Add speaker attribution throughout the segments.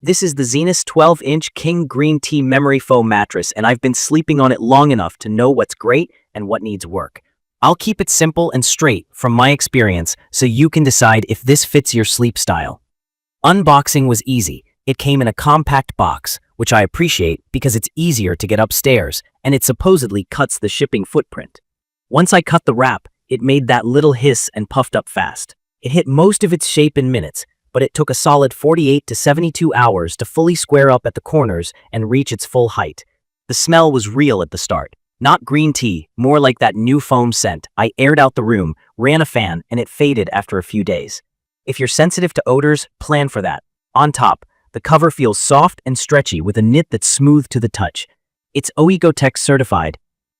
Speaker 1: This is the ZINUS 12-inch King Green Tea Memory Foam Mattress, and I've been sleeping on it long enough to know what's great and what needs work. I'll keep it simple and straight from my experience so you can decide if this fits your sleep style. Unboxing was easy. It came in a compact box, which I appreciate because it's easier to get upstairs, and it supposedly cuts the shipping footprint. Once I cut the wrap, it made that little hiss and puffed up fast. It hit most of its shape in minutes, but it took a solid 48 to 72 hours to fully square up at the corners and reach its full height. The smell was real at the start. Not green tea, more like that new foam scent. I aired out the room, ran a fan, and it faded after a few days. If you're sensitive to odors, plan for that. On top, the cover feels soft and stretchy with a knit that's smooth to the touch. It's OEKO-TEX certified,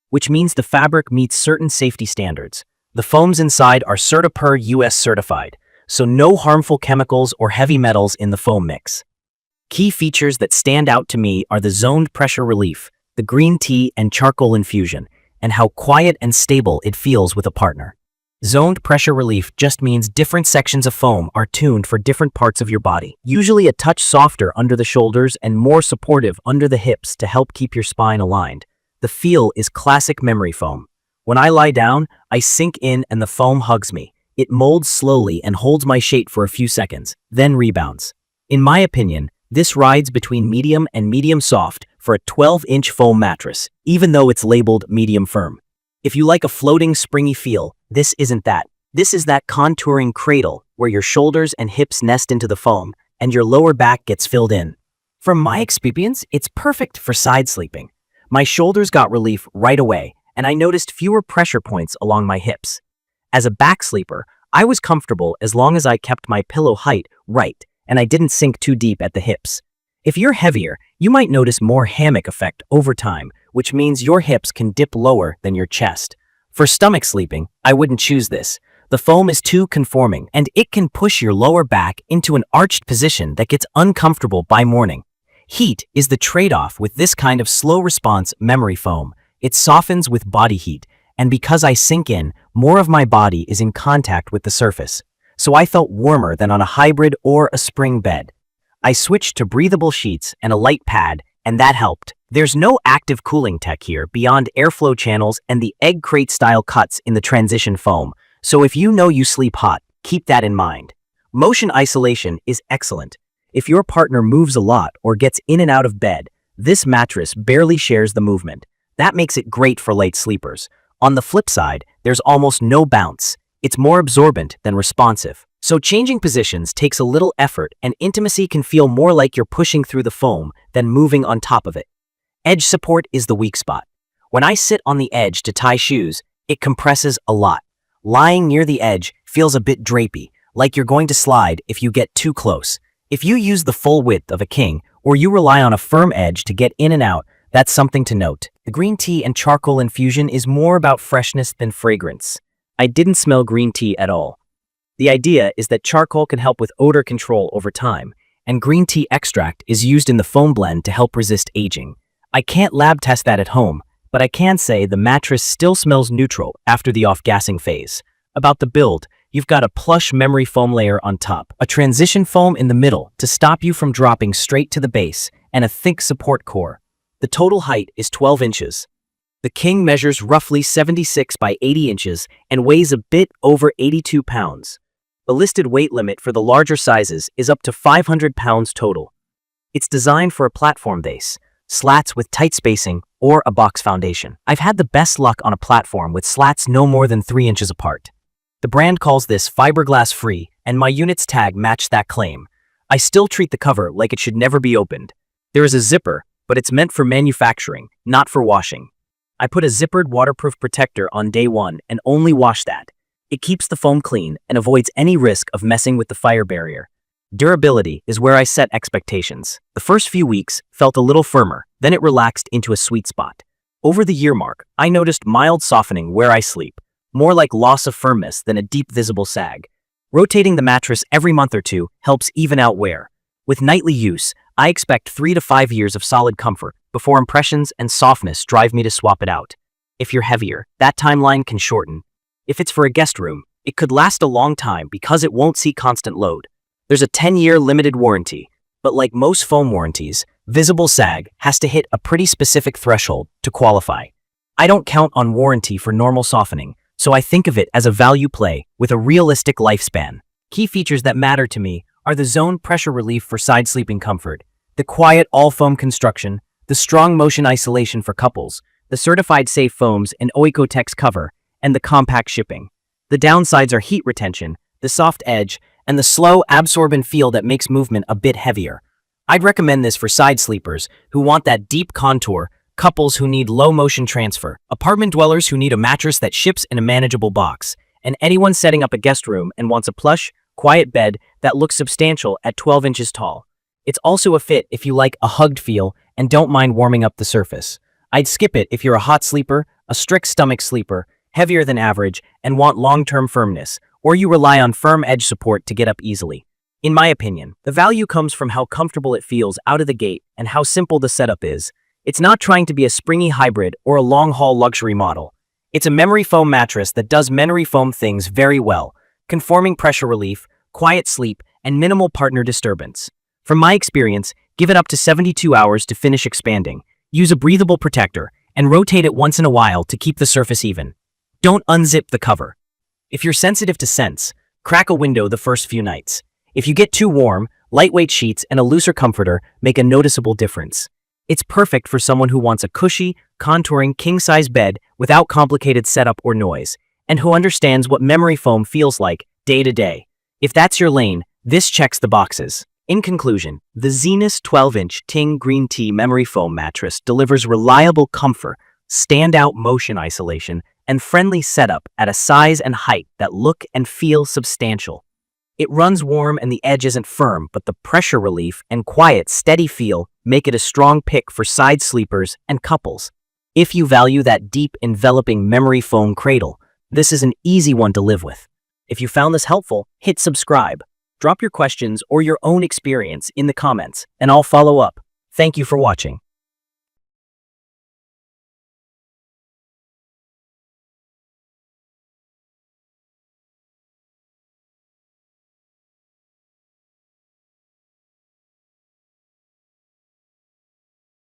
Speaker 1: which means the fabric meets certain safety standards. The foams inside are CertiPUR-US certified, so no harmful chemicals or heavy metals in the foam mix. Key features that stand out to me are the zoned pressure relief, the green tea and charcoal infusion, and how quiet and stable it feels with a partner. Zoned pressure relief just means different sections of foam are tuned for different parts of your body, usually a touch softer under the shoulders and more supportive under the hips to help keep your spine aligned. The feel is classic memory foam. When I lie down, I sink in and the foam hugs me. It molds slowly and holds my shape for a few seconds, then rebounds. In my opinion, this rides between medium and medium soft for a 12-inch foam mattress, even though it's labeled medium firm. If you like a floating, springy feel, this isn't that. This is that contouring cradle where your shoulders and hips nest into the foam and your lower back gets filled in. From my experience, it's perfect for side sleeping. My shoulders got relief right away, and I noticed fewer pressure points along my hips. As a back sleeper, I was comfortable as long as I kept my pillow height right and I didn't sink too deep at the hips. If you're heavier, you might notice more hammock effect over time, which means your hips can dip lower than your chest. For stomach sleeping, I wouldn't choose this. The foam is too conforming, and it can push your lower back into an arched position that gets uncomfortable by morning. Heat is the trade-off with this kind of slow-response memory foam. It softens with body heat, and because I sink in, more of my body is in contact with the surface. So I felt warmer than on a hybrid or a spring bed. I switched to breathable sheets and a light pad, and that helped. There's no active cooling tech here beyond airflow channels and the egg crate style cuts in the transition foam. So if you know you sleep hot, keep that in mind. Motion isolation is excellent. If your partner moves a lot or gets in and out of bed, this mattress barely shares the movement. That makes it great for late sleepers. On the flip side, there's almost no bounce. It's more absorbent than responsive. So changing positions takes a little effort, and intimacy can feel more like you're pushing through the foam than moving on top of it. Edge support is the weak spot. When I sit on the edge to tie shoes, it compresses a lot. Lying near the edge feels a bit drapey, like you're going to slide if you get too close. If you use the full width of a king, or you rely on a firm edge to get in and out, that's something to note. The green tea and charcoal infusion is more about freshness than fragrance. I didn't smell green tea at all. The idea is that charcoal can help with odor control over time, and green tea extract is used in the foam blend to help resist aging. I can't lab test that at home, but I can say the mattress still smells neutral after the off-gassing phase. About the build, you've got a plush memory foam layer on top, a transition foam in the middle to stop you from dropping straight to the base, and a thick support core. The total height is 12 inches. The King measures roughly 76 by 80 inches and weighs a bit over 82 pounds. The listed weight limit for the larger sizes is up to 500 pounds total. It's designed for a platform base, slats with tight spacing, or a box foundation. I've had the best luck on a platform with slats no more than 3 inches apart. The brand calls this Fiberglass-Free, and my unit's tag matched that claim. I still treat the cover like it should never be opened. There is a zipper, but it's meant for manufacturing, not for washing. I put a zippered waterproof protector on day one and only wash that. It keeps the foam clean and avoids any risk of messing with the fire barrier. Durability is where I set expectations. The first few weeks felt a little firmer, then it relaxed into a sweet spot. Over the year mark, I noticed mild softening where I sleep, more like loss of firmness than a deep visible sag. Rotating the mattress every month or two helps even out wear. With nightly use, I expect 3 to 5 years of solid comfort before impressions and softness drive me to swap it out. If you're heavier, that timeline can shorten. If it's for a guest room, it could last a long time because it won't see constant load. There's a 10-year limited warranty. But like most foam warranties, visible sag has to hit a pretty specific threshold to qualify. I don't count on warranty for normal softening, so I think of it as a value play with a realistic lifespan. Key features that matter to me are the zone pressure relief for side sleeping comfort, the quiet all-foam construction, the strong motion isolation for couples, the certified safe foams and OEKO-TEX cover, and the compact shipping. The downsides are heat retention, the soft edge, and the slow, absorbent feel that makes movement a bit heavier. I'd recommend this for side sleepers who want that deep contour, couples who need low motion transfer, apartment dwellers who need a mattress that ships in a manageable box, and anyone setting up a guest room and wants a plush, quiet bed that looks substantial at 12 inches tall. It's also a fit if you like a hugged feel and don't mind warming up the surface. I'd skip it if you're a hot sleeper, a strict stomach sleeper, heavier than average, and want long-term firmness, or you rely on firm edge support to get up easily. In my opinion, the value comes from how comfortable it feels out of the gate and how simple the setup is. It's not trying to be a springy hybrid or a long-haul luxury model. It's a memory foam mattress that does memory foam things very well, conforming pressure relief, quiet sleep, and minimal partner disturbance. From my experience, give it up to 72 hours to finish expanding. Use a breathable protector, and rotate it once in a while to keep the surface even. Don't unzip the cover. If you're sensitive to scents, crack a window the first few nights. If you get too warm, lightweight sheets and a looser comforter make a noticeable difference. It's perfect for someone who wants a cushy, contouring king-size bed without complicated setup or noise, and who understands what memory foam feels like day to day. If that's your lane, this checks the boxes. In conclusion, the ZINUS 12-inch Ting Green Tea Memory Foam Mattress delivers reliable comfort, standout motion isolation, and friendly setup at a size and height that look and feel substantial. It runs warm and the edge isn't firm, but the pressure relief and quiet, steady feel make it a strong pick for side sleepers and couples. If you value that deep, enveloping memory foam cradle, this is an easy one to live with. If you found this helpful, hit subscribe. Drop your questions or your own experience in the comments, and I'll follow up. Thank you for watching.